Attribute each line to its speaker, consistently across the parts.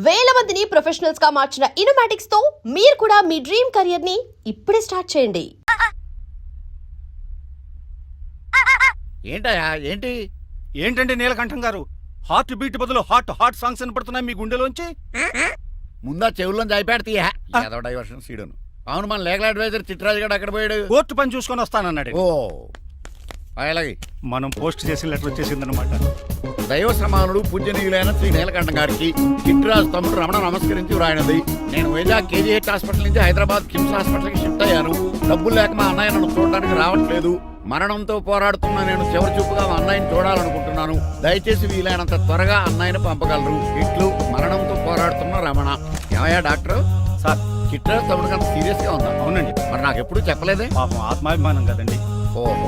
Speaker 1: వేల మందిని ప్రొఫెషనల్స్ గా మార్చిన ఇనోమాటిక్స్ తో మీరు కూడా మీ డ్రీమ్ కెరియర్ ని ఇప్పుడే స్టార్ట్ చేయండి.
Speaker 2: ఏంటయ్యా ఏంటి?
Speaker 3: ఏంటంటే నీలకంఠం గారు, హార్ట్ బీట్ బదులు హాట్ సాంగ్స్ వినపడుతున్నాయి మీ గుండెలోంచి.
Speaker 2: ముందా చెవుల్లో జాయిపెడతీయా ఏదో డైవర్షన్ సీడను. అవును, మన లీగల్ అడ్వైజర్ చిట్రాజు గారు అక్కడ పోయాడు.
Speaker 3: కోర్టు పని చూసుకొని వస్తానన్నాడు.
Speaker 2: ఓ అలాగే
Speaker 3: మనం పోస్ట్ చేసిన లెటర్ వచ్చేసిందనమాట.
Speaker 2: దైవ సమానుడు పూజనీయులైన శ్రీ నీలకంఠం గారికి చిట్రాజు తమ్ముడు రమణ నమస్కరించి వ్రాయినది. నేను వైజాగ్ కేజీహెచ్ హాస్పిటల్ నుంచి హైదరాబాద్ కిమ్స్ హాస్పిటల్కి షిఫ్ట్ అయ్యాను. డబ్బులు లేక మా అన్నయ్య నన్ను చూడడానికి రావట్లేదు. మరణంతో పోరాడుతున్న నేను చివరి చూపుగా మా అన్నయ్యని చూడాలనుకుంటున్నాను. దయచేసి వీలైనంత త్వరగా అన్నయ్యని పంపగలరు. ఇట్లు మరణంతో పోరాడుతున్న రమణ. ఏమయ్యా డాక్టర్?
Speaker 3: సార్,
Speaker 2: చిట్రాజు తమ్ముడు అంత సీరియస్ గా ఉందా?
Speaker 3: అవునండి.
Speaker 2: మరి నాకు ఎప్పుడు చెప్పలేదే?
Speaker 3: పాపం ఆత్మాభిమానం కదండి.
Speaker 2: ఓహో,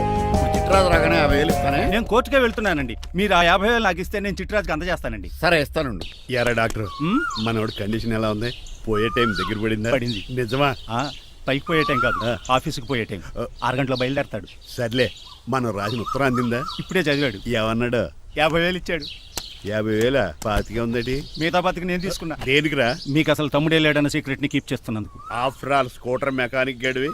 Speaker 2: చిట్రాజు రాగానే 50,000 ఇస్తానే.
Speaker 3: నేను కోర్టుకే వెళ్తున్నానండి. మీరు ఆ 50,000 నాకు ఇస్తే నేను చిట్రాజుకి అందజేస్తానండి.
Speaker 2: సరే ఇస్తానండి.
Speaker 4: ఎరా డాక్టర్, మనోడి కండిషన్ ఎలా ఉంది? పోయే టైం దగ్గర పడిందా?
Speaker 3: పడింది.
Speaker 4: నిజమా?
Speaker 3: పైకి పోయే టైం కాదు, ఆఫీసుకి పోయే టైం. 6 గంటలో బయలుదేరతాడు.
Speaker 4: సర్లే, మనం రాసిన ఉత్తరం అందిందా?
Speaker 3: ఇప్పుడే చదివాడు.
Speaker 4: ఏమన్నాడు?
Speaker 3: 50,000 ఇచ్చాడు.
Speaker 4: 50,000 పాతికే ఉందటి.
Speaker 3: మిగతా బతికి నేను తీసుకున్నా.
Speaker 4: దేనికిరా?
Speaker 3: మీకు అసలు తమ్ముడే లేడన్న సీక్రెట్ ని కీప్ చేస్తున్నందుకు.
Speaker 4: ఆఫ్టర్ ఆల్ స్కూటర్ మెకానిక్ గడివి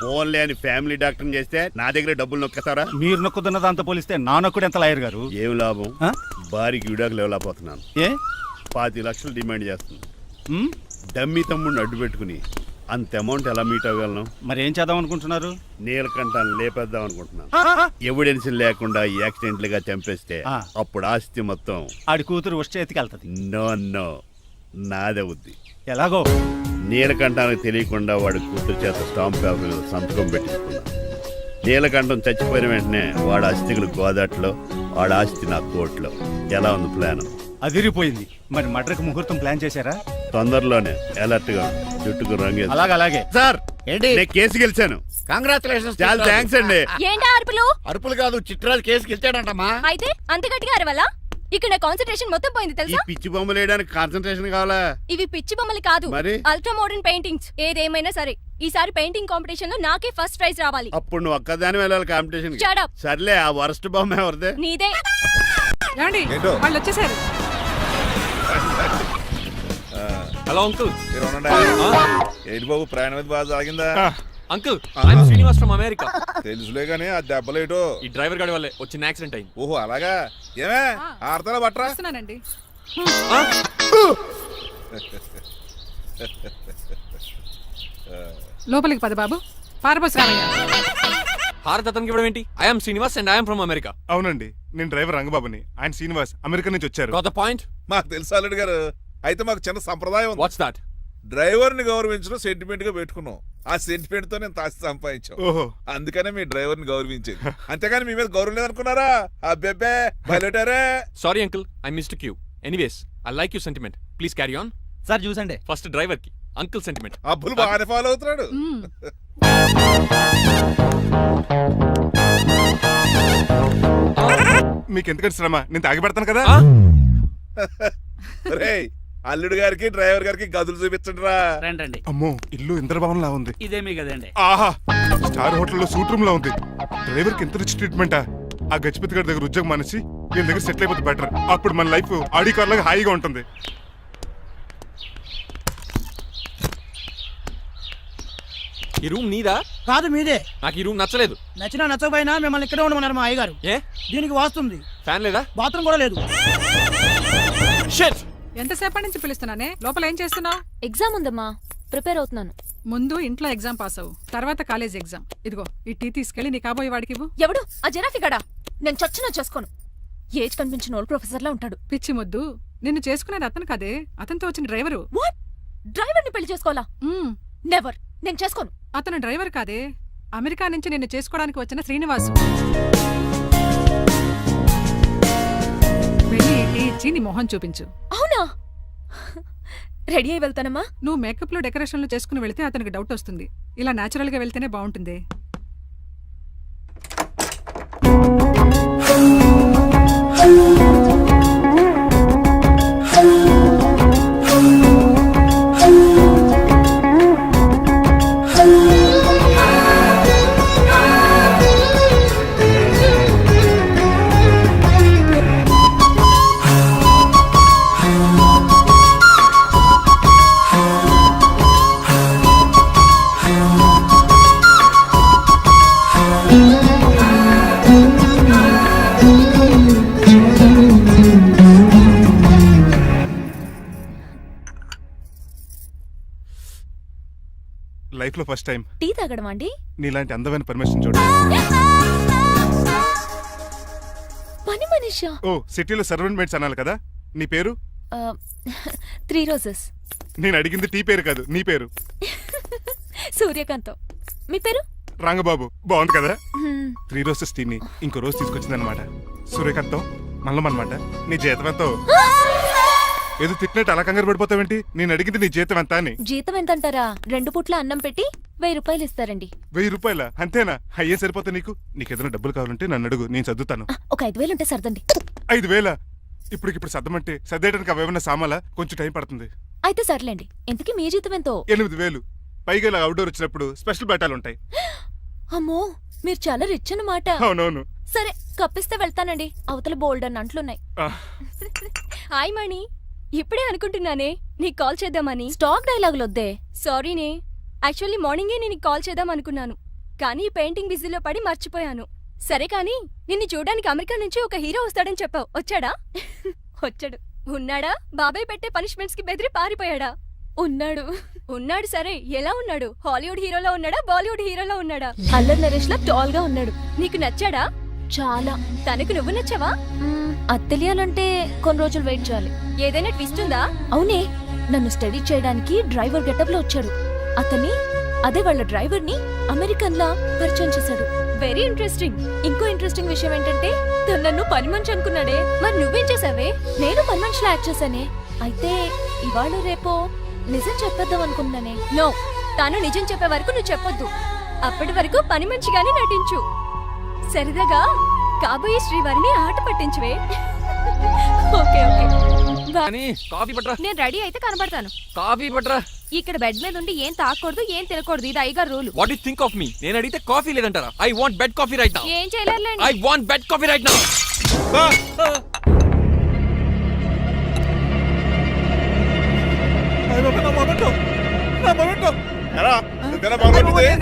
Speaker 4: ఫోన్ లేని ఫ్యామిలీ డాక్టర్ చేస్తే నా దగ్గర డబ్బులు నొక్కేస్తారా?
Speaker 3: మీరు నొక్కుతున్న దాంతో పోలిస్తే నా నొక్కుడు ఎంత లాయర్ గారు.
Speaker 4: ఏం లాభం? భారీకి విడాకులు ఇవ్వలేకపోతున్నాను.
Speaker 3: ఏ
Speaker 4: 5 లక్షలు డిమాండ్ చేస్తుంది. డమ్మీ తమ్ముడిని అడ్డు పెట్టుకుని అంత అమౌంట్ ఎలా మీట్ అవ్వగలను?
Speaker 3: మరి ఏం చేద్దాం అనుకుంటున్నారు?
Speaker 4: నీలకంఠాన్ని లేపేద్దాం అనుకుంటున్నాను. ఎవిడెన్స్ లేకుండా యాక్సిడెంట్ గా చంపేస్తే అప్పుడు ఆస్తి మొత్తం
Speaker 3: ఆడి కూతురు వచ్చే ఎత్తికెళ్తది.
Speaker 4: No no, నాదవుద్ది.
Speaker 3: ఎలాగో
Speaker 4: నీలకంఠానికి తెలియకుండా వాడి కూతురు చేత స్టాంప్ పేపర్ సంతకం పెట్టించుకున్నాను. నీలకంఠం చచ్చిపోయిన వెంటనే వాడి అస్థికులు గోదాట్లో, వాడి ఆస్తి నా కోర్టులో. ఎలా ఉంది ప్లాన్?
Speaker 3: అదిరిపోయింది. మరి మడ్రకు ముహూర్తం ప్లాన్ చేశారా?
Speaker 4: తొందరలోనే. అలర్ట్ గా జుట్టుకు రంగు.
Speaker 3: అలాగే
Speaker 2: సార్ ఏంటి?
Speaker 4: నేను కేసు గెలిచాను.
Speaker 2: కంగ్రాచులేషన్స్.
Speaker 4: చాలా థ్యాంక్స్ అండి.
Speaker 5: ఏంటా అరుపులు?
Speaker 2: అరుపులు కాదు, చిట్రాజు కేసుకి గెలిచాడంటమ్మా.
Speaker 5: అయితే అంత గట్టిగా అరవాలా? ఇక్కడ నా కాన్సంట్రేషన్ మొత్తం పోయింది
Speaker 4: ఈ
Speaker 5: తెలుసా?
Speaker 4: పిచ్చి బొమ్మలు వేయడానికి కాన్సన్ట్రేషన్ కావాలా?
Speaker 5: ఇవి పిచ్చి బొమ్మలు కాదు,
Speaker 4: మరి?
Speaker 5: Ultra modern paintings. ఏదేమైనా సరే ఈసారి పెయింటింగ్ కాంపిటీషన్ లో నాకే ఫస్ట్ ప్రైజ్ రావాలి.
Speaker 4: అప్పుడు నువ్వు ఒక్కదాని వెళ్ళాలి కాంపిటీషన్.
Speaker 5: Shut up.
Speaker 4: సర్లే, ఆ వరస్ట్ బొమ్మ ఎవరిదే?
Speaker 5: నీదే.
Speaker 6: వాళ్ళు వచ్చేసారు.
Speaker 7: Hello uncle.
Speaker 8: ఏంటి బాబు, ప్రయాణం అయితే బాగా సాగిందా?
Speaker 7: Uncle, I'm Srinivas from America.
Speaker 8: తెలుసులే గానీ ఆ దెబ్బలేటో
Speaker 7: ఈ డ్రైవర్ గాడి వల్లే వచ్చిన యాక్సిడెంట్ అయింది.
Speaker 8: ఓహో అలాగా. ఏమే ఆడతారా బట్రా?
Speaker 6: వస్తున్నానండి. లోపలికి పద బాబు. పారబోస్ రామయ్య.
Speaker 7: హారత్ అతనికి ఇవ్వడం ఏంటి? I'm Srinivas and I'm from America.
Speaker 9: అవునండి, నేను డ్రైవర్ రంగబాబుని. ఆయన శ్రీనివాస్ అమెరికా నుంచి వచ్చారు.
Speaker 7: Got the point?
Speaker 8: మాకు తెలుసు అల్లుడు గారు. అయితే మాకు చిన్న సంప్రదాయం ఉంది.
Speaker 7: What's that?
Speaker 8: డ్రైవర్ ని గౌరవించడం సెంటిమెంట్ గా పెట్టుకున్నాం. ఆ సెంటిమెంట్ తో నేను తాసి సంపాదించాం.
Speaker 9: ఓహో,
Speaker 8: అందుకనే మీ డ్రైవర్ ని గౌరవించేది. అంతేగాని మీ మీద గౌరవం లేదనుకున్నారా? అబ్బెబ్బే బయలుటారే.
Speaker 7: Sorry uncle, I mistake you. Anyways, I like you sentiment. Please carry on.
Speaker 3: Sir చూసండి.
Speaker 7: ఫస్ట్ డ్రైవర్ కి అంకుల్ సెంటిమెంట్.
Speaker 8: అబ్బులు బాగానే ఫాలో అవుతున్నాడు.
Speaker 9: మీకు ఎందుకంటే శ్రమ, నేను తాగి పెడతాను కదా.
Speaker 8: రేయ్, అల్లుడు గారికి డ్రైవర్ గారికి గదులు చూపించండి రా.
Speaker 6: రండి.
Speaker 9: అమ్మో, ఇల్లు ఇంద్రభవన్ లా ఉంది.
Speaker 6: ఇదేమీ కదండి.
Speaker 9: ఆహా, స్టార్ హోటల్లో సూట్ రూమ్ లా ఉంది. డ్రైవర్ కి ఎంత రిచ్ ట్రీట్మెంటా. ఆ గజపతి గారి దగ్గర ఉద్యోగం మానేసి వీళ్ళ దగ్గర సెటిల్ అయిపోతే బెటర్. అప్పుడు మన లైఫ్ ఆడి కార్ లాగా హాయిగా ఉంటుంది.
Speaker 7: ఈ రూమ్ నీదా?
Speaker 6: కాదు మీదే.
Speaker 7: నాకు ఈ రూమ్ నచ్చలేదు.
Speaker 6: నచ్చినా నచ్చకపోయినా మిమ్మల్ని ఇక్కడే ఉండమన్నారు మా అయ్యగారు.
Speaker 7: ఏ
Speaker 6: దీనికి వాస్తుంది.
Speaker 7: ఫ్యాన్ లేదా?
Speaker 6: బాత్రూమ్ కూడా లేదు.
Speaker 7: షిట్.
Speaker 10: ఎంతసేపటి నుంచి పిలుస్తున్నానే? లోపల ఏం చేస్తున్నావు?
Speaker 5: ఎగ్జామ్ ఉందమ్మా, ప్రిపేర్ అవుతున్నాను.
Speaker 10: ముందు ఇంట్లో ఎగ్జామ్ పాస్ అవ్వు, తర్వాత కాలేజ్ ఎగ్జామ్. ఇదిగో ఈ టీ తీసుకెళ్లి నీ కాబోయే వాడికి ఇవ్వు.
Speaker 5: ఎవడు ఆ జరాఫీ గడా? నేను చచ్చినా చేసుకోను. ఏజ్ కనిపించిన ఓల్డ్ ప్రొఫెసర్ లా ఉంటాడు.
Speaker 10: పిచ్చి ముద్దు, నిన్ను చేసుకునేది అతను కాదే, అతనితో వచ్చిన డ్రైవరు.
Speaker 5: వాట్? డ్రైవర్ ని పెళ్లి చేసుకోవాలా? నెవర్, నేను చేసుకోను.
Speaker 10: అతను డ్రైవర్ కాదే, అమెరికా నుంచి నిన్ను చేసుకోవడానికి వచ్చిన శ్రీనివాసు. వెళ్ళి టీ ఇచ్చి నీ మొహం చూపించు.
Speaker 5: అవునా? రెడీ అయి వెళ్తానమ్మా.
Speaker 10: నువ్వు మేకప్ లో డెకరేషన్లు చేసుకుని వెళ్తే అతనికి డౌట్ వస్తుంది. ఇలా నేచురల్ గా వెళ్తేనే బాగుంటుంది.
Speaker 9: లైఫ్ లో ఫస్ట్ టైం
Speaker 5: టీ తాగడం అండి?
Speaker 9: నీలాంటి అందమైన పర్మిషన్ చూడు.
Speaker 5: పని మనిషా?
Speaker 9: ఓ సిటీలో సర్వెంట్ మేట్స్ అనాలి కదా. నీ పేరు?
Speaker 5: 3 రోజెస్.
Speaker 9: నేను అడిగింది టీ పేరు కాదు, నీ పేరు.
Speaker 5: సూర్యకాంతం. మీ పేరు?
Speaker 9: రంగబాబు. బాగుంది కదా. 3 రోజెస్ టీని ఇంకో రోజు తీసుకొచ్చిందనమాట. సూర్యకాంతం మల్లం అనమాట. నీ జీతం ఎంతో? ఏదో తిట్టినట్టు అలా కంగారు పడిపోతావేంటి? నేను అడిగింది నీ జీతం ఎంత అని.
Speaker 5: జీతం ఎంత అంటారా? 2 పూట్ల అన్నం పెట్టి 1000 రూపాయలు ఇస్తారండి.
Speaker 9: 1000 రూపాయల? అంతేనా? అయ్యే సరిపోతా నీకు. నీకేదైనా డబ్బులు కావాలంటే నన్ను అడుగు, నేను చదువుతాను.
Speaker 5: ఒక 5000 ఉంటే సర్దండి.
Speaker 9: 5000? ఇప్పటికిప్పుడు సర్దమంటే సర్దేయడానికి అవేమన్నా సామాలా? కొంచెం టైం పడుతుంది.
Speaker 5: అయితే సర్లేండి. ఇంతకీ మీ జీతం ఎంతో?
Speaker 9: 8000. పైగా ఇలా అవుట్డోర్ వచ్చినప్పుడు స్పెషల్ బట్టాలు ఉంటాయి.
Speaker 5: అమ్మో, మీరు చాలా రిచ్ అన్నమాట.
Speaker 9: అవునవును.
Speaker 5: సరే, కప్పిస్తే వెళ్తానండి. అవతల బోల్డ్ అన్న అంట్లున్నాయి. హాయ్ మణి, ఇప్పుడే అనుకుంటున్నానే నీకు కాల్ చేద్దామని. స్టాక్ డైలాగులు వద్దే. సారీనే, యాక్చువల్లీ మార్నింగే నేను కాల్ చేద్దాం అనుకున్నాను, కానీ ఈ పెయింటింగ్ బిజీలో పడి మర్చిపోయాను. సరే కానీ నిన్ను చూడడానికి అమెరికా నుంచి ఒక హీరో వస్తాడని చెప్పావు. వచ్చాడా? వచ్చాడు. ఉన్నాడా? బాబాయ్ పెట్టే పనిష్మెంట్స్ కి బెదిరి పారిపోయాడా? ఉన్నాడు. ఉన్నాడు. సరే, ఎలా ఉన్నాడు? హాలీవుడ్ హీరోలో ఉన్నాడా, బాలీవుడ్ హీరోలో ఉన్నాడా? అల్లరి నరేష్ లా టాల్ గా ఉన్నాడు. నీకు నచ్చాడా? చాలా. తనకు నువ్వు నచ్చావా? అది తెలియాలంటే కొన్ని రోజులు వెయిట్ చేయాలి. ఏదైనా ట్విస్ట్ ఉందా? అవునే, నన్ను స్టడీ చేయడానికి డ్రైవర్ గెటప్ లో వచ్చాడు. అదే వాళ్ళ డ్రైవర్ ని అమెరికన్ లా పరిచయం చేశాడు. Very interesting. ఇంకో ఇంట్రెస్టింగ్ విషయం ఏంటంటే తను నన్ను పని మనిషి అనుకున్నాడే. మరి నువ్వేం చేసావే? నేను పని మనిషిలా యాక్ట్ చేశానే. అయితే ఇవాళ రేపో నిజం చెప్పేద్దాం అనుకున్నానే. నో, తాను నిజం చెప్పే వరకు నువ్వు చెప్పొద్దు. అప్పటి వరకు పని మనిషిగానే నటించు. సరదాగా కాబోయే శ్రీవారిని ఆట పట్టించువే. Okay okay.
Speaker 7: కానీ కాఫీ పట్రా.
Speaker 5: నేను రెడీ అయితే కనబడతాను.
Speaker 7: కాఫీ పట్రా.
Speaker 5: ఇక్కడ బెడ్ మీద ఉండి ఏం తాకూడదు, ఏం తినకూడదు. ఇది అయ్యగారు rule.
Speaker 7: What you think of me? నేను అడిగితే కాఫీ లేదంటారా? I want bed coffee right now.
Speaker 5: ఏం చేయలేరులేండి.
Speaker 7: I want bed coffee right now.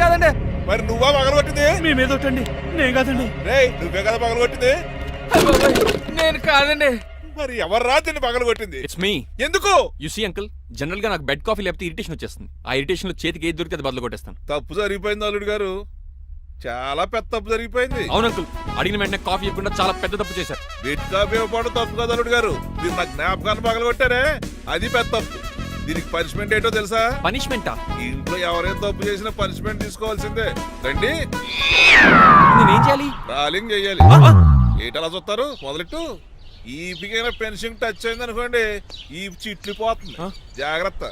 Speaker 8: కాదండి, మరి నువ్వా పగలగొట్టింది?
Speaker 6: మీ మీద ఒకటండి, నేను కాదండి.
Speaker 8: రేయ్, నువ్వే కదా పగలగొట్టింది?
Speaker 7: నేను కాదండి.
Speaker 8: మరి ఎవర్రా దీన్ని పగలగొట్టింది?
Speaker 7: It's me.
Speaker 8: ఎందుకు?
Speaker 7: యు సీ అంకుల్, జనరల్ గా నాకు బెడ్ కాఫీ లేకపోతే ఇరిటేషన్ వచ్చేస్తుంది. ఆ ఇరిటేషన్ లో చేతికి ఏది దొరికితే అది బదులు కొట్టేస్తాను.
Speaker 8: తప్పు జరిగిపోయింది అల్లుడు గారు, చాలా పెద్ద తప్పు జరిగిపోయింది.
Speaker 7: అవును అంకుల్, అడిగిన వెంటనే కాఫీ ఇవ్వకుండా చాలా పెద్ద తప్పు చేశారు.
Speaker 8: బిడ్ కాఫీ ఇవ్వడం తప్పు కదా అల్లుడు గారు, మీరు నా జ్ఞాపకాన్ని పగలగొట్టారే, అది పెద్ద తప్పు. దీనికి పనిష్మెంట్ ఏంటో తెలుసా?
Speaker 7: పనిష్మెంటా?
Speaker 8: ఇంట్లో ఎవరైనా తప్పు చేసినా పనిష్మెంట్ తీసుకోవాల్సిందే. రండి,
Speaker 7: నేనేం చేయాలి?
Speaker 8: రాలింగ్ చెయ్యాలి. ఏటలా చూస్తారు? మొదలెట్టు. ఈపికైనా పెన్షన్ టచ్ అయింది అనుకోండి, ఈ చిట్లు పోతుంది. జాగ్రత్త.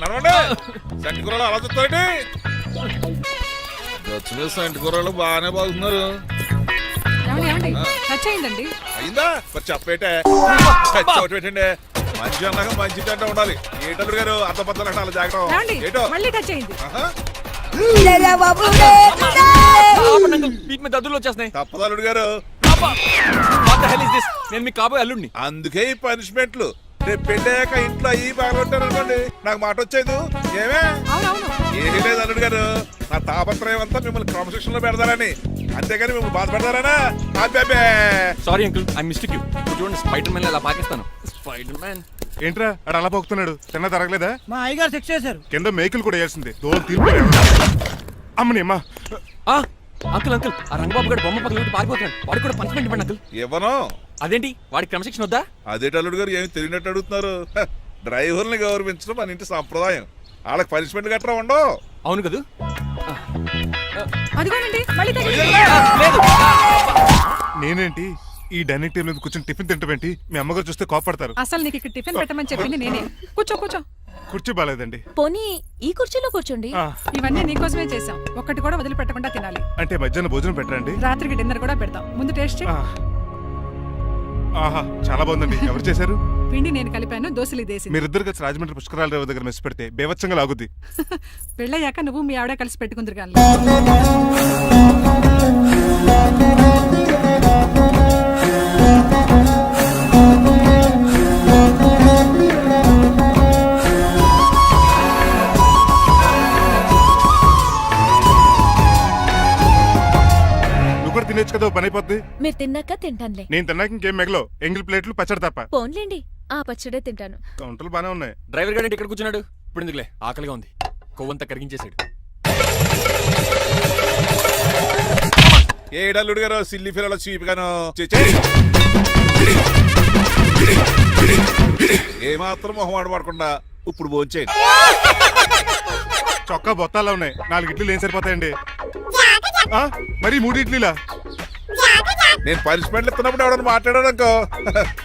Speaker 8: నడవండి. సంటి కూరలు అలా చూస్తారండి. వచ్చిన సంటి కూరలు బాగానే బాగుతున్నారు.
Speaker 10: ఏమండి టచ్ అయిందండి.
Speaker 8: అయిందా? మరి చెప్పేటే టచ్ అవుట్ పెట్టండి. మంచి అన్నాక మంచి గంట ఉండాలి. ఏటల్లుడు గారు అర్థపత్రాలు అంటే అలా జాగ్రత్త. ఏటో
Speaker 10: మళ్ళీ టచ్ అయింది.
Speaker 7: వీటి మీద దద్దులు వచ్చేస్తున్నాయి.
Speaker 8: తప్పదల్లుడు గారు.
Speaker 7: What the hell is this? నేను మీ కాబోయే అల్లుడిని.
Speaker 8: అందుకే ఈ పనిష్మెంట్లు. రేపు పెళ్ళాక ఇంట్లో అయ్యి బాగుంటారు అనుకోండి, నాకు మాట వచ్చేది ఏమే?
Speaker 10: అవునవును.
Speaker 8: ఏమీ లేదు అల్లుడు గారు, నా తాపత్రయం అంతా మిమ్మల్ని క్రమశిక్షణలో పెడతారని, అంతేగాని మిమ్మల్ని బాధపడతారనా? అబ్బే.
Speaker 7: Sorry uncle, I mistake you. చూడండి, స్పైడర్ మ్యాన్ అలా పాకిస్తాను. స్పైడర్ మ్యాన్
Speaker 9: ఏంట్రా అడు అలా పోతున్నాడు? తిన్న తరగలేదా?
Speaker 6: మా అయ్యగారు సెక్స్ చేశారు.
Speaker 9: కింద మేకులు కూడా వేయాల్సిందే. దోలు తీర్పు. అమ్మని అమ్మా.
Speaker 7: అంకుల్ అంకుల్, ఆ రంగబాబు గారు బొమ్మ పక్కన పారిపోతున్నాడు. వాడికి కూడా పనిష్మెంట్ ఇవ్వండి అంకుల్.
Speaker 8: ఇవ్వను.
Speaker 7: అదేంటి, వాడికి క్రమశిక్షణ వద్దా?
Speaker 8: అదేటి అల్లుడు గారు ఏమి తెలియనట్టు అడుగుతున్నారు? డ్రైవర్ని గౌరవించడం మన ఇంటి సంప్రదాయం. వాళ్ళకి పనిష్మెంట్ గట్రా ఉండవు.
Speaker 7: అవును కదా.
Speaker 10: అదిగోనండి మళ్ళీ తగిలింది.
Speaker 7: లేదు.
Speaker 9: నేనేంటి ఈ డైనింగ్ టేబుల్ మీద కూర్చొని టిఫిన్ తింటామేంటి? మీ అమ్మగారు చూస్తే కోపడతారు.
Speaker 10: అసలు నీకు ఇక్కడ టిఫిన్ పెట్టమని చెప్పింది నేనే. కూర్చో కూర్చో.
Speaker 9: కుర్చీ బాలేదండి.
Speaker 5: పోనీ ఈ కుర్చీలో కూర్చోండి.
Speaker 10: ఇవన్నీ నీకోసమే చేసాం. ఒక్కటి కూడా వదిలిపెట్టకుండా తినాలి.
Speaker 9: అంటే మధ్యాహ్నం భోజనం పెట్టరండి?
Speaker 10: రాత్రికి డిన్నర్ కూడా పెడతాం. ముందు టేస్ట్ చెయ్యి.
Speaker 9: ఆహా, చాలా బాగుందండి. ఎవరు చేశారు?
Speaker 10: పిండి నేను కలిపాను, దోశలు దేశీ.
Speaker 9: మీరిద్దరు కలిసి రాజమండ్రి పుష్కరాల రేవు దగ్గర మెస్ పెడితే బేవచ్చంగా లాగుద్ది.
Speaker 10: పెళ్ళయ్యాక నువ్వు మీ ఆవిడ కలిసి పెట్టుకుందరు కానీ.
Speaker 9: తినేచ్చు కదా, పని అయిపోద్ది.
Speaker 5: మీరు తిన్నాక తింటానులే.
Speaker 9: నేను తిన్నాక ఇంకేం మిగలవు. ఎంగిల్ ప్లేట్లు పచ్చడి తప్ప.
Speaker 5: పోన్లేండి, ఆ పచ్చడే తింటాను.
Speaker 9: కౌంటర్లు బానే ఉన్నాయి.
Speaker 7: డ్రైవర్ గారు ఇక్కడ కూర్చున్నాడు. ఇప్పుడు ఎందుకులే, ఆకలిగా ఉంది. కొవ్వంతా కరిగించేశాడు.
Speaker 8: ఏడల్లుడు గారు సిల్లి ఫిరలో చీపిగాను ఏమాత్రం మొహమాట పడకుండా ఇప్పుడు భోంచేయండి.
Speaker 9: చొక్కా బొత్తాల్లో ఉన్నాయి 4 ఇడ్లీలు ఏం సరిపోతాయండి ఆ, మరి 3 ఇడ్లీలా?
Speaker 8: నేను పనిష్మెంట్లు ఇస్తున్నప్పుడు ఎవడన్నా మాట్లాడాడనుకో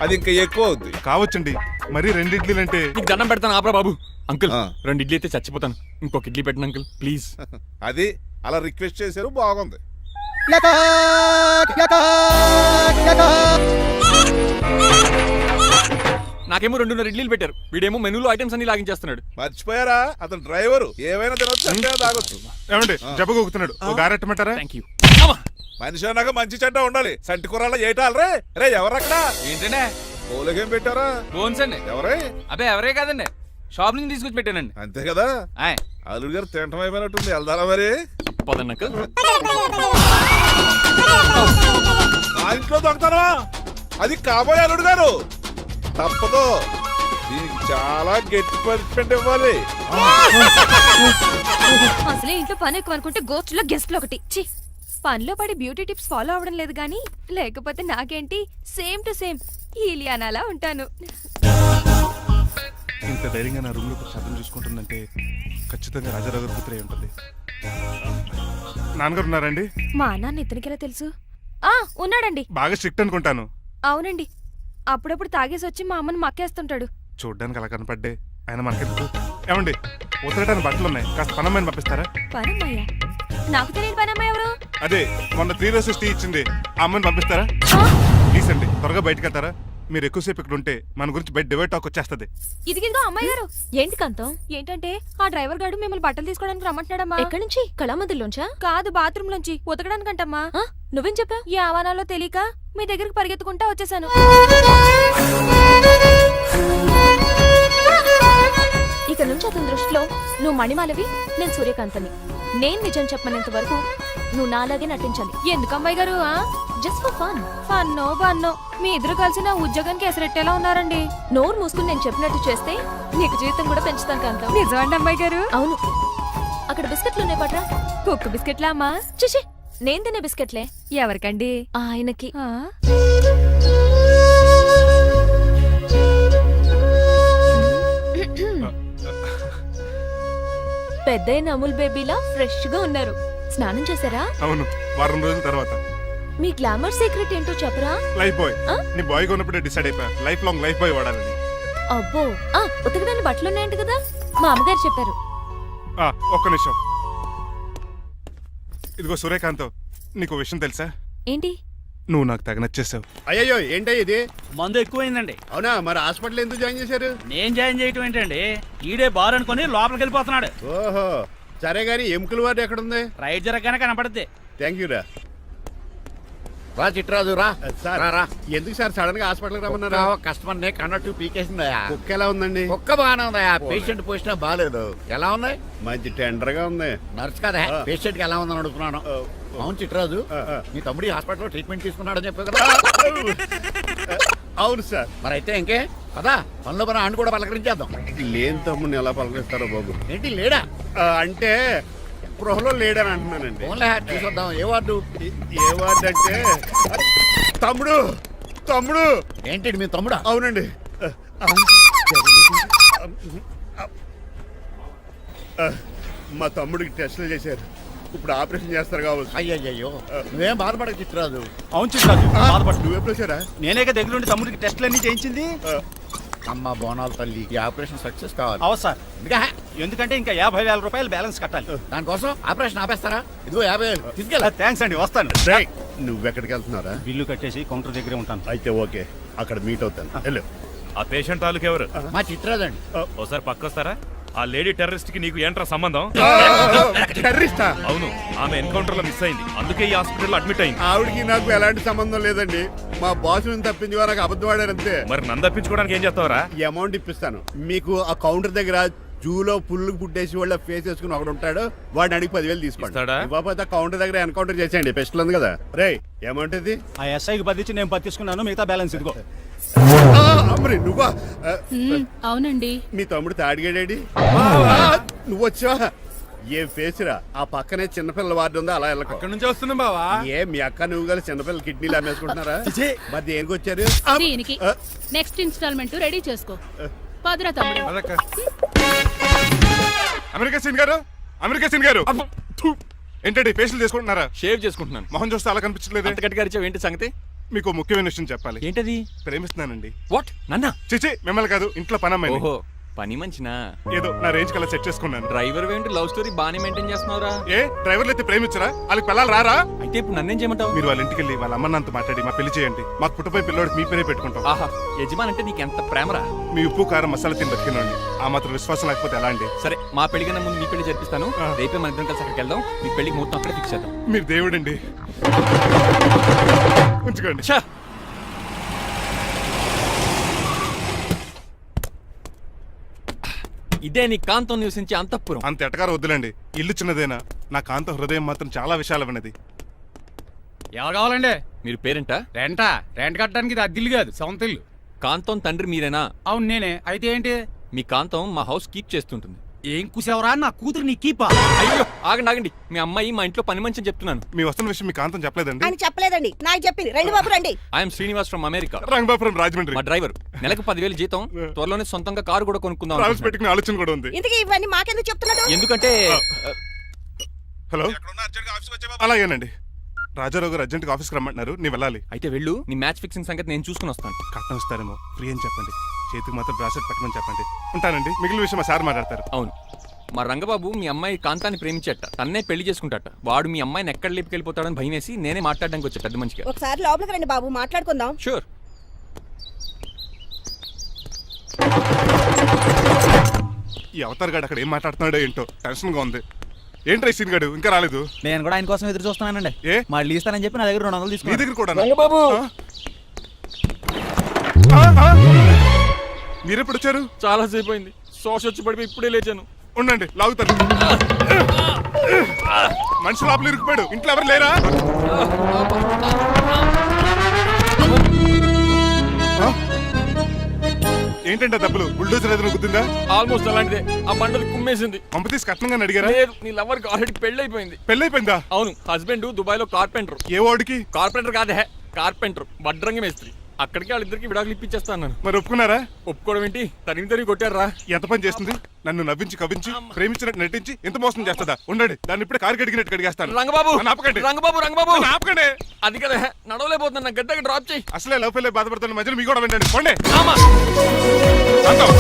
Speaker 8: అది ఇంకా ఎక్కువ అవుద్ది.
Speaker 9: కావచ్చండి, మరి 2 ఇడ్లీలు అంటే
Speaker 7: నీకు దండం పెడతాను ఆపరా బాబు. అంకుల్
Speaker 8: ఆ.
Speaker 7: 2 ఇడ్లీ అయితే చచ్చిపోతాను. ఇంకొక ఇడ్లీ పెట్టండి అంకుల్ ప్లీజ్.
Speaker 8: అది అలా రిక్వెస్ట్ చేశారు, బాగుంది.
Speaker 7: నాకేమో 2 ఇడ్లీలు పెట్టారు, వీడేమో మెనూలో ఐటమ్స్ అన్ని లాగించేస్తున్నాడు.
Speaker 8: మర్చిపోయారా, అతను డ్రైవరు, ఏమైనా తినొచ్చు అంటే తాగొచ్చు.
Speaker 9: ఏమండి జబ్బగొక్కుతున్నాడు, ఓ గారెట్టమంటారా?
Speaker 7: Thank you.
Speaker 8: మనిషి అన్నాక మంచి చెడ్డ ఉండాలి. సంటి కూరల్లో ఏటాలరే రే ఎవరక్కడ
Speaker 7: ఏంటంటే
Speaker 8: పోలేకేం పెట్టారా?
Speaker 7: బోన్స్ అండి.
Speaker 8: ఎవరే?
Speaker 7: అబ్బే ఎవరే కాదండి, షాప్ నుంచి తీసుకొచ్చి పెట్టానండి.
Speaker 8: అంతే కదా, అల్లుడు గారు తింటం అయిపోయినట్టుంది. వెళ్దారా మరి?
Speaker 7: పదండి అంకుల్.
Speaker 8: నా ఇంట్లో దొంగతారా? అది కాబోయే అల్లుడు గారు, తప్పదు. దీనికి చాలా గట్టి పనిష్మెంట్ ఇవ్వాలి.
Speaker 5: అసలే ఇంట్లో పని ఎక్కువ అనుకుంటే గోస్ట్లో గెస్ట్లు ఒకటి. ఛీ, పనిలో పడి బ్యూటీ టిప్స్ ఫాలో అవ్వడం లేదు కానీ లేకపోతే నాకేంటి సేమ్ టు సేమ్ ఈలియానాలా ఉంటాను.
Speaker 9: ఇంత ధైర్యంగా నా రూమ్ లో శబ్దం చూసుకుంటుందంటే ఖచ్చితంగా రాజారావు గారు కూతురే ఉంటుంది. నాన్నగారు ఉన్నారండి?
Speaker 5: మా నాన్న ఇతనికి ఎలా తెలుసు? ఉన్నాడండి.
Speaker 9: బాగా స్ట్రిక్ట్ అనుకుంటాను.
Speaker 5: అవునండి, అప్పుడప్పుడు తాగేసి వచ్చి మా అమ్మని మక్కేస్తుంటాడు.
Speaker 9: చూడ్డానికి అలా కనపడ్డే ఆయన మనకెందుకు? ఏమండి ఉతరటానికి బట్టలు ఉన్నాయి, కాస్త పనమ్మని పంపిస్తారా?
Speaker 5: పనమ్మయ్య? నాకు తెలియని పనమ్మ ఎవరు?
Speaker 9: అదే మొన్న 3 రోజెస్ టీ ఇచ్చింది, ఆ అమ్మని పంపిస్తారా? ప్లీజ్ అండి, త్వరగా బయటకు వెళ్తారా? మీరు ఎక్కువసేపు ఇక్కడ ఉంటే మన గురించి బయట డివైడ్ టాక్ వచ్చేస్తుంది.
Speaker 5: ఇదిగిదిగో అమ్మాయి గారు. ఏంటి కాంతం? ఏంటంటే ఆ డ్రైవర్ గారు మిమ్మల్ని బట్టలు తీసుకోవడానికి రమ్మంటున్నాడమ్మా. ఎక్కడి నుంచి? కళామందిలోంచా? కాదు, బాత్రూమ్ లోంచి ఉతకడానికంటమ్మా. నువ్వేం చెప్పా? ఈ ఆవానాలో తెలియక మీ దగ్గరికి పరిగెత్తుకుంటా వచ్చేసాను. ఇక నుంచి అతని దృష్టిలో నువ్వు మణిమాలవి, నేను సూర్యకాంతని. నేను నిజం చెప్పనంత వరకు నువ్వు నాలాగే నటించాలి. ఎందుకు అమ్మాయి గారు? Just for fun. ఫన్నో బన్నో మీ ఇద్దరు కలిసి నా ఉద్యోగానికి ఎసరెట్టేలా ఉన్నారండి. నోరు మూసుకుని నేను చెప్పినట్టు చేస్తే నీకు జీవితం కూడా పెంచుతాను కాంతం. నిజమండి అమ్మాయి గారు? అవును. అక్కడ బిస్కెట్లు ఉన్నాయి పట్రా. కుక్క బిస్కెట్లా అమ్మా? చిచి, నేను తినే బిస్కెట్లే. ఎవరికండి? ఆయనకి. పెద్దయిన అమూల్ బేబీలా ఫ్రెష్ గా ఉన్నారు. స్నానం చేశారా?
Speaker 9: అవును, వారం రోజుల తర్వాత.
Speaker 5: మీ గ్లామర్ సీక్రెట్ ఏంటో చెప్పరా?
Speaker 9: Lifebuoy. నీ బాయ్ కొన్నప్పుడే డిసైడ్ అయిపోయా లైఫ్ లాంగ్ లైఫ్ బాయ్ వాడాలని.
Speaker 5: అబ్బో, ఉతకడానికి బట్టలు ఉన్నాయంట కదా, మా అమ్మగారు చెప్పారు.
Speaker 9: ఒక్క నిమిషం. ఇదిగో సూర్యకాంత్, నీకు విషయం తెలుసా?
Speaker 5: ఏంటి?
Speaker 9: నువ్వు నాకు తెగ నచ్చేసావు.
Speaker 6: అయ్యో ఏంటి ఇది?
Speaker 3: మందు ఎక్కువైందండి.
Speaker 6: అవునా, మరి హాస్పిటల్ ఎందుకు జాయిన్ చేశారు?
Speaker 3: నేను జాయిన్ చేయటం ఏంటండి, ఈడే బార్ అనుకుని లోపలికి వెళ్ళిపోతున్నాడు.
Speaker 6: ఓహో, సరే గాని ఎముకల వాడు ఎక్కడుంది?
Speaker 3: రైట్ జరగగానే కనపడుద్ది.
Speaker 6: థ్యాంక్ యూ రా.
Speaker 2: రా చిట్రాజు రా.
Speaker 6: సార్
Speaker 2: రా.
Speaker 6: ఎందుకు సార్ సడన్ గా హాస్పిటల్ రమ్మన్నారా?
Speaker 2: కస్టమర్ నే కన్నట్టు పీకేసిందయా.
Speaker 6: కుక్క ఎలా ఉందండి?
Speaker 2: కుక్క బాగానే ఉందయా, పేషెంట్ పొజిషన్ బాగాలేదు. ఎలా ఉన్నాయి?
Speaker 6: మంచి టెండర్ గా ఉంది.
Speaker 2: నర్స్ కదా, పేషెంట్ కి ఎలా ఉందని అడుగుతున్నాను. అవును చిట్రాజు, మీ తమ్ముడి హాస్పిటల్లో ట్రీట్మెంట్ తీసుకున్నాడని చెప్పావు కదా.
Speaker 6: అవును సార్.
Speaker 2: మరి అయితే ఇంకే కదా, పనిలో పని ఆండు కూడా పలకరించేద్దాం.
Speaker 6: లేని తమ్ముడిని ఎలా పలకరిస్తారో బాబు.
Speaker 2: ఏంటి లేడా?
Speaker 6: అంటే గృహలో లేడని అంటున్నానండి.
Speaker 2: ఓన్లీ చూసొద్దాం. ఏ వార్డు?
Speaker 6: ఏ వార్డు అంటే తమ్ముడు. తమ్ముడు
Speaker 2: ఏంటి మీ తమ్ముడా?
Speaker 6: అవునండి. మా తమ్ముడికి టెస్టులు చేశారు, ఇప్పుడు ఆపరేషన్ చేస్తారు కావచ్చు.
Speaker 2: అయ్యయ్యో, నువ్వేం బాధపడక చిట్రాజు.
Speaker 3: అవును చిట్రాజు, బాధపడు.
Speaker 6: నువ్వు ఎప్పుడు వచ్చారా?
Speaker 3: నేనేక దగ్గరుండి తమ్ముడికి టెస్టులన్నీ చేయించింది.
Speaker 2: అమ్మ బోనాల తల్లి, ఈ ఆపరేషన్ సక్సెస్ కావాలి.
Speaker 3: అవు సార్,
Speaker 2: ఇంకా
Speaker 3: ఎందుకంటే ఇంకా 50,000 రూపాయలు బ్యాలెన్స్ కట్టాలి.
Speaker 2: దానికోసం ఆపరేషన్ ఆపేస్తారా? ఇదిగో 50,000 తీసుకెళ్ళ.
Speaker 3: థ్యాంక్స్ అండి, వస్తాను.
Speaker 6: నువ్వెక్కడికి వెళ్తున్నారా?
Speaker 3: బిల్లు కట్టేసి కౌంటర్ దగ్గరే ఉంటాను.
Speaker 6: అయితే ఓకే, అక్కడ మీట్ అవుతాను. వెళ్ళు.
Speaker 11: ఆ పేషెంట్ తాలూకు ఎవరు?
Speaker 2: మా చిట్రాజు అండి.
Speaker 11: ఓసారి పక్కొస్తారా? ఆ లేడీ టెర్రరిస్ట్ కి నీకు ఏంట్రా సంబంధం?
Speaker 6: టెర్రరిస్టా?
Speaker 11: అవును, ఆమె ఎన్కౌంటర్ లో మిస్ అయింది, అందుకే ఈ హాస్పిటల్ అడ్మిట్ అయింది.
Speaker 6: ఆవిడికి నాకు ఎలాంటి సంబంధం లేదండి. మా బాస్ నుంచి తప్పించి నాకు అబద్ధం ఆడారంతే.
Speaker 11: మరి నన్ను తప్పించుకోవడానికి ఏం చేస్తావరా?
Speaker 6: ఈ అమౌంట్ ఇప్పిస్తాను మీకు. ఆ కౌంటర్ దగ్గర జూలో పుల్లు పుట్టేసి వాళ్ళ ఫేస్ వేసుకుని ఒకడు ఉంటాడు, వాడిని అడిగి 10,000 తీసుకోండి. ఇవ్వకపోతే కౌంటర్ దగ్గర ఎన్కౌంటర్ చేసేయండి. పెస్టల్ ఉంది కదా. రే అమౌంట్ ఇది?
Speaker 3: ఆ ఎస్ఐకి బదిలించి నేను తీసుకున్నాను, మిగతా బ్యాలెన్స్ ఇదిగో.
Speaker 6: అమ్మరి నువ్వా?
Speaker 10: అవునండి.
Speaker 6: మీ తమ్ముడు తాడిగాడేడి? నువ్వు వచ్చా? ఏ ఫేస్ రా, ఆ పక్కనే చిన్నపిల్లల వార్డు ఉందో అలా వెళ్ళకు.
Speaker 3: అక్కడి నుంచి వస్తున్నాం బావా.
Speaker 6: ఏ మీ అక్క నువ్వు గల చిన్నపిల్లల కిడ్నీలు అమ్మేసుకుంటున్నారా? మరి దేనికి వచ్చారు?
Speaker 10: దీనికి నెక్స్ట్ ఇన్స్టాల్మెంట్ రెడీ చేసుకో. పదురా తమ్ముడు.
Speaker 3: అదక్క.
Speaker 9: అమెరికా సీన్ గారు, అమెరికా సీన్ గారు, ఏంటండి ఫేషియల్ చేసుకుంటున్నారా?
Speaker 7: షేవ్ చేసుకుంటున్నాను.
Speaker 9: మొహం చూస్తే అలా కనిపించలేదు.
Speaker 7: అంత గట్టిగా అరిచావు, ఏంటి సంగతి?
Speaker 9: మీకు ముఖ్యమైన విషయం చెప్పాలి.
Speaker 7: ఏంటది?
Speaker 9: ప్రేమిస్తున్నానండి.
Speaker 7: వాట్? నన్నా?
Speaker 9: చిచి, మిమ్మల్ని కాదు, ఇంట్లో పనమ్మాయి.
Speaker 7: ఓహో, పని మంచినా?
Speaker 9: ఏదో నా రేంజ్ కల్లా సెట్ చేసుకున్నాను.
Speaker 7: డ్రైవర్ ఏంటి లవ్ స్టోరీ బాగానే మెయింటైన్ చేస్తున్నావురా?
Speaker 9: ఏ డ్రైవర్లు అయితే ప్రేమించరా? వాళ్ళకి పిల్లలు రారా?
Speaker 7: అయితే ఇప్పుడు నన్నేం చేయమంటావు?
Speaker 9: మీరు వాళ్ళ ఇంటికి వెళ్ళి వాళ్ళ అమ్మ నాన్నతో మాట్లాడి మా పెళ్లి చేయండి. మాకు పుట్టపోయి పిల్లోడికి మీ పేరే పెట్టుకుంటాం.
Speaker 7: ఆహా, యజమాన్ అంటే నీకు ఎంత ప్రేమరా?
Speaker 9: మీ ఉప్పు కారం మసాలా తిని బతికినండి. ఆ మాత్రం విశ్వాసం లేకపోతే ఎలా అండి?
Speaker 7: సరే, మా పెళ్లి కన్నా ముందు నీ పెళ్లి జరిపిస్తాను. రేపే మన ఇద్దరం కలిసి అక్కడికి వెళ్దాం. నీ పెళ్లికి ముహూర్తం అక్కడే ఫిక్స్ చేద్దాం.
Speaker 9: మీరు దేవుడండి. ఉంచుకోండి.
Speaker 7: ఛా! ఇదే నీ కాంతం నివసించే అంతఃపురం.
Speaker 9: అంత ఎటకారం వద్దులండి. ఇల్లు చిన్నదేనా, నా కాంత హృదయం మాత్రం చాలా విశాల వినది.
Speaker 3: ఎవరు కావాలండి?
Speaker 7: మీరు పేరెంటా?
Speaker 3: రెంటా? రెంట్ కట్టడానికి ఇది అద్దిల్లు కాదు, సొంత ఇల్లు.
Speaker 7: కాంతం తండ్రి మీరేనా?
Speaker 3: అవును నేనే. అయితే ఏంటి?
Speaker 7: మీ కాంతం మా హౌస్ కీప్ చేస్తుంటుంది.
Speaker 3: ఏం కూసావరా? నా కూతురు నీ కీపా?
Speaker 7: అయ్యో, ఆగండి ఆగండి. మీ అమ్మాయి మా ఇంట్లో పని మంచి అని చెప్తున్నాను.
Speaker 9: మీ వస్తున్న విషయం మీ కాంతం చెప్పలేదండి?
Speaker 1: ఆయన చెప్పలేదండి, నాకు చెప్పింది. రండి బాబు రండి.
Speaker 7: I'm Srinivas from America.
Speaker 9: Rangabapuram Rajahmundry.
Speaker 7: మా డ్రైవర్. నెలకు 10,000 జీతం. త్వరలోనే సొంతంగా కారు కూడా కొనుక్కుందాం
Speaker 9: ట్రావెల్స్
Speaker 7: అనుకుంటున్నాను.
Speaker 9: పెట్టుకునే ఆలోచన కూడా ఉంది.
Speaker 1: ఇంతకీ ఇవన్నీ మాకెందుకు చెప్తున్నాడు?
Speaker 7: ఎందుకంటే
Speaker 9: హలో, అలాగేనండి. రాజారావు గారు అర్జెంట్గా ఆఫీస్కి రమ్మంటున్నారు, నీ వెళ్ళాలి.
Speaker 7: అయితే వెళ్ళు. నీ మ్యాచ్ ఫిక్సింగ్ సంగతి నేను చూసుకుని వస్తాను.
Speaker 9: కట్నం ఇస్తారేమో, ఫ్రీ అని చెప్పండి. చేతికి మాత్రం బ్రాసెట్ పెట్టమని చెప్పండి. ఉంటానండి. మిగిలిన విషయం మా సార్ మాట్లాడతారు.
Speaker 7: అవును, మా రంగబాబు మీ అమ్మాయి కాంతాన్ని ప్రేమించట. తన్నే పెళ్లి చేసుకుంటాట. వాడు మీ అమ్మాయిని ఎక్కడ లేపుకెళ్ళిపోతాడని భయం వేసి నేనే మాట్లాడడానికి వచ్చా పెద్ద మంచిగా.
Speaker 1: ఒకసారి లోపలికి రండి బాబు, మాట్లాడుకుందాం.
Speaker 7: షూర్.
Speaker 9: ఈ అవతార్ గాడు అక్కడ ఏం మాట్లాడుతున్నాడో ఏంటో టెన్షన్గా ఉంది. ఏంటి రైసీన్ గాడు ఇంకా రాలేదు?
Speaker 3: నేను కూడా ఆయన కోసం ఎదురు చూస్తున్నానండి.
Speaker 9: ఏ
Speaker 3: మళ్ళీ ఇస్తానని చెప్పి నా దగ్గర 200
Speaker 9: నీ
Speaker 3: తీసుకున్నాను.
Speaker 9: దగ్గర కూడా?
Speaker 7: రంగబాబు
Speaker 9: మీరెప్పుడు వచ్చారు?
Speaker 7: చాలా సేపు అయింది. శోష వచ్చి పడిపోయి ఇప్పుడే లేచాను.
Speaker 9: ఉండండి, లాగుతాను. మనిషి లోపల ఇరుక్కుపోయాడు. ఇంట్లో ఎవరు లేరా? ఏంటంటే డబ్బులు బుల్డోజర్ ఏదైనా గుద్దిందా?
Speaker 7: ఆల్మోస్ట్ అలాంటిదే. ఆ బండది కుమ్మేసింది.
Speaker 9: పంప తీసి కట్నంగా అడిగారా?
Speaker 7: లేదు, నీ లవర్ కి ఆల్రెడీ పెళ్లి అయిపోయింది.
Speaker 9: పెళ్ళైపోయిందా?
Speaker 7: అవును, హస్బెండ్ దుబాయ్ లో కార్పెంటర్.
Speaker 9: ఏ వాడికి?
Speaker 7: కార్పెంటర్ కాదే, కార్పెంటర్. వడ్రంగి మేస్త్రి. అక్కడికి వాళ్ళిద్దరికి విడాకులు ఇప్పించేస్తాను నేను.
Speaker 9: మరి ఒప్పుకున్నారా?
Speaker 7: ఒప్పుకోవడం ఏంటి? తరిగి కొట్టారా?
Speaker 9: ఎంత పని చేస్తుంది? నన్ను నవ్వించి కవించి ప్రేమించినట్టు నటించి ఎంత మోసం చేస్తుందా? ఉండండి, దాన్ని ఇప్పుడే కారు కడిగినట్టు కడిగేస్తాను.
Speaker 7: రంగబాబు,
Speaker 9: నన్ను ఆపకండి.
Speaker 7: రంగబాబు
Speaker 9: ఆపకండి.
Speaker 7: అది కదా, నడవలేకపోతున్నా. నా గడ్డకి డ్రాప్ చేయి.
Speaker 9: అసలే లవ్ ఫెయిల్ బాధపడుతున్న మధ్యలో మీ కూడా వినండి. పోండి.
Speaker 7: ఆమా.
Speaker 9: శాంతం.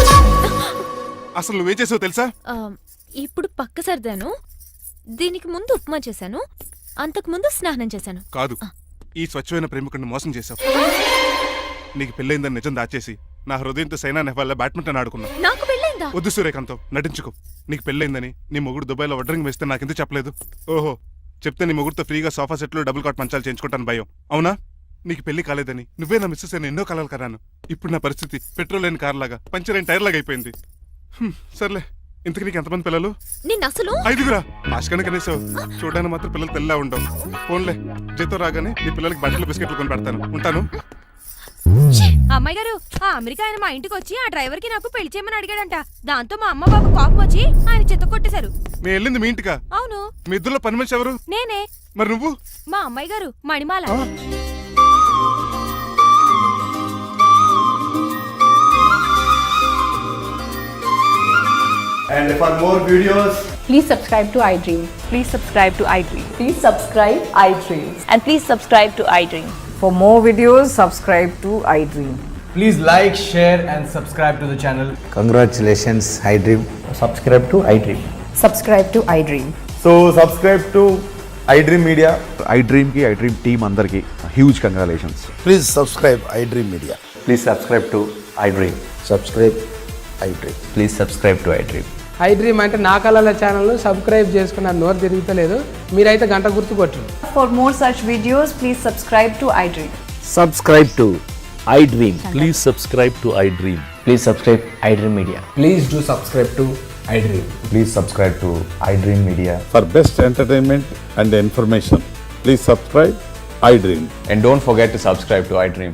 Speaker 9: అసలు నువ్వేం చేసావు తెలుసా?
Speaker 5: ఇప్పుడు పక్క సర్దాను. దీనికి ముందు ఉప్మా చేశాను. అంతకు ముందు స్నానం చేశాను.
Speaker 9: కాదు, ఈ స్వచ్ఛమైన ప్రేమికుడిని మోసం చేశావు. నీకు పెళ్ళైందని నిజం దాచేసి నా హృదయంతో సైనా నెహ్వాల్ బ్యాడ్మింటన్ ఆడుకున్నావు.
Speaker 5: నాకు పెళ్ళైందా?
Speaker 9: వద్దు సూర్యకాంతం, నటించుకో. నీకు పెళ్ళైందని నీ మొగుడు దుబాయ్లో వడ్రంగి వేస్తే నాకెందుకు చెప్పలేదు? ఓహో, చెప్తే నీ మొగుడుతో ఫ్రీగా సోఫా సెట్లు డబుల్ కాట్ మంచాలు చేయించుకుంటాను భయం. అవునా? నీకు పెళ్లి కాలేదని నువ్వే నా మిస్సెస్ అని ఎన్నో కలలు కరాను. ఇప్పుడు నా పరిస్థితి పెట్రోల్ లేని కార్ లాగా, పంచర్ అయిన టైర్ లాగా అయిపోయింది. సర్లే, ఇంతకు నీకు ఎంతమంది పిల్లలు?
Speaker 5: నేను అసలు
Speaker 9: 5గురా. ఆశకనే కనీసం చూడడానికి మాత్రం పిల్లలు తెల్లా ఉండవు. ఫోన్లే, జీతం రాగానే నీ పిల్లలకి బట్టలు బిస్కెట్లు కొని పెడతాను. ఉంటాను.
Speaker 5: అమ్మాయి గారు, ఆ అమెరికా ఆయన మా ఇంటికి వచ్చి ఆ డ్రైవర్ కి నాకు పెళ్లి చేయమని అడిగాడంట. దాంతో మా అమ్మ బాబు కోపం వచ్చి ఆయన చెత్త కొట్టేశారు.
Speaker 9: మేము వెళ్ళింది మీ ఇంటికా?
Speaker 5: అవును.
Speaker 9: మీ ఇద్దరులో పని మనిషి ఎవరు?
Speaker 5: నేనే.
Speaker 9: మరి నువ్వు?
Speaker 5: మా అమ్మాయి గారు మణిమాల.
Speaker 6: And for more videos,
Speaker 10: Please subscribe to iDream. Please subscribe to iDream.
Speaker 1: Please subscribe iDream.
Speaker 5: And please subscribe to iDream.
Speaker 10: For more videos, subscribe to iDream.
Speaker 3: Please like, share and subscribe to the channel.
Speaker 12: Congratulations, iDream. Subscribe to iDream.
Speaker 10: Subscribe to iDream.
Speaker 12: So, subscribe to iDream Media. iDream ki iDream team andarki huge congratulations. Please subscribe iDream Media. Please subscribe to iDream. Subscribe iDream. Please subscribe to iDream.
Speaker 10: iDream అంటే నా కళల channel subscribe చేసుకున్న నోరు తిరుగుతలేదు. మీరైతే గంట గుర్తు కొట్టండి. For more such videos, please subscribe to iDream.
Speaker 12: Subscribe to iDream. Please subscribe to iDream. Please subscribe iDream Media.
Speaker 3: Please do subscribe to iDream.
Speaker 12: Please subscribe to iDream Media.
Speaker 6: for best entertainment and information, please subscribe iDream.
Speaker 7: And don't forget to subscribe to iDream.